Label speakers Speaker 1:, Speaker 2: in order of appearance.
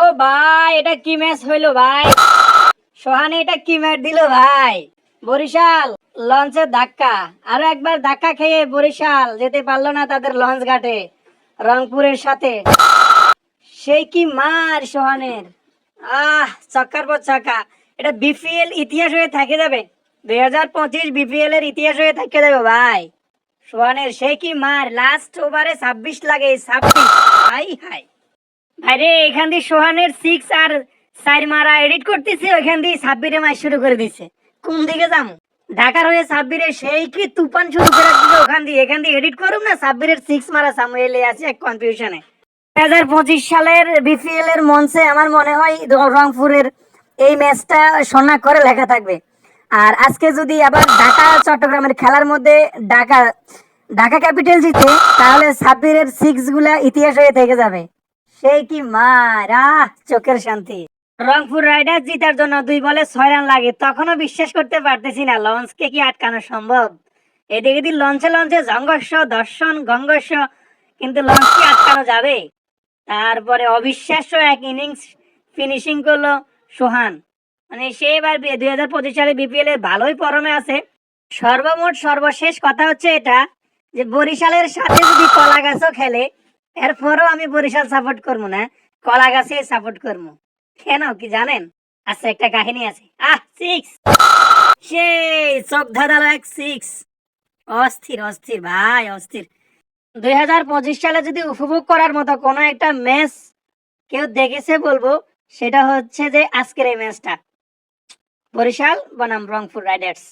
Speaker 1: ও ভাই, এটা কি ম্যাচ হইলো ভাই? সোহানি এটা কি ম্যাচ দিল ভাই? বরিশাল লঞ্চের ধাক্কা, আরো একবার ধাক্কা খেয়ে বরিশাল যেতে পারলো না তাদের লঞ্চ ঘাটে রংপুরের সাথে। সেই কি মার সোহানের! চক্কার পর চক্কা। এটা বিপিএল ইতিহাস হয়ে থেকে যাবে। 2025 বিপিএল এর ইতিহাস হয়ে থেকে যাবে ভাই। সোহানের সেই কি মার! লাস্ট ওভারে 26 লাগে, 26। হাই হাই আরে, এখান দিয়ে সোহানের সিক্স আর সাইড মারা এডিট করতেছে, ওইখান দিয়ে সাব্বিরে মার শুরু করে দিছে। কোন দিকে যাম? ঢাকার হয়ে সাব্বিরে সেই কি তুফান শুরু করে দিছে ওখান দিয়ে। এখান দিয়ে এডিট করুম না সাব্বিরের সিক্স মারা সামুয়েলে আছে এক কনফিউশনে। 2025 সালের বিপিএল এর মঞ্চে আমার মনে হয় রংপুরের এই ম্যাচটা সোনা করে লেখা থাকবে। আর আজকে যদি আবার ঢাকা চট্টগ্রামের খেলার মধ্যে ঢাকা ঢাকা ক্যাপিটাল জিতে, তাহলে সাব্বিরের সিক্স গুলা ইতিহাস হয়ে থেকে যাবে। সেই কি মার! চোখের শান্তি। রংপুর রাইডার্স জিতার জন্য 2 বলে 6 রান লাগে, তখনও বিশ্বাস করতে পারতেছি না লঞ্চকে কি আটকানো সম্ভব। এদিকে দি লঞ্চে লঞ্চে সংঘর্ষ, দর্শন, গঙ্গর্ষ, কিন্তু লঞ্চ কি আটকানো যাবে? তারপরে অবিশ্বাস্য এক ইনিংস ফিনিশিং করলো সোহান। মানে সে এবার 2025 সালে বিপিএল এর ভালোই ফর্মে আছে। সর্বমোট সর্বশেষ কথা হচ্ছে এটা, যে বরিশালের সাথে যদি কলাগাছও খেলে, এরপরও আমি বরিশাল সাপোর্ট করবো না, কলাগাছে সাপোর্ট করবো। কেন কি জানেন? আচ্ছা, একটা কাহিনী আছে। সিক্স! সেই চোখ ধাঁধালো এক সিক্স! অস্থির অস্থির ভাই, অস্থির। 2025 সালে যদি উপভোগ করার মতো কোনো একটা ম্যাচ কেউ দেখেছে বলবো, সেটা হচ্ছে যে আজকের এই ম্যাচটা, বরিশাল বনাম রংপুর রাইডার্স।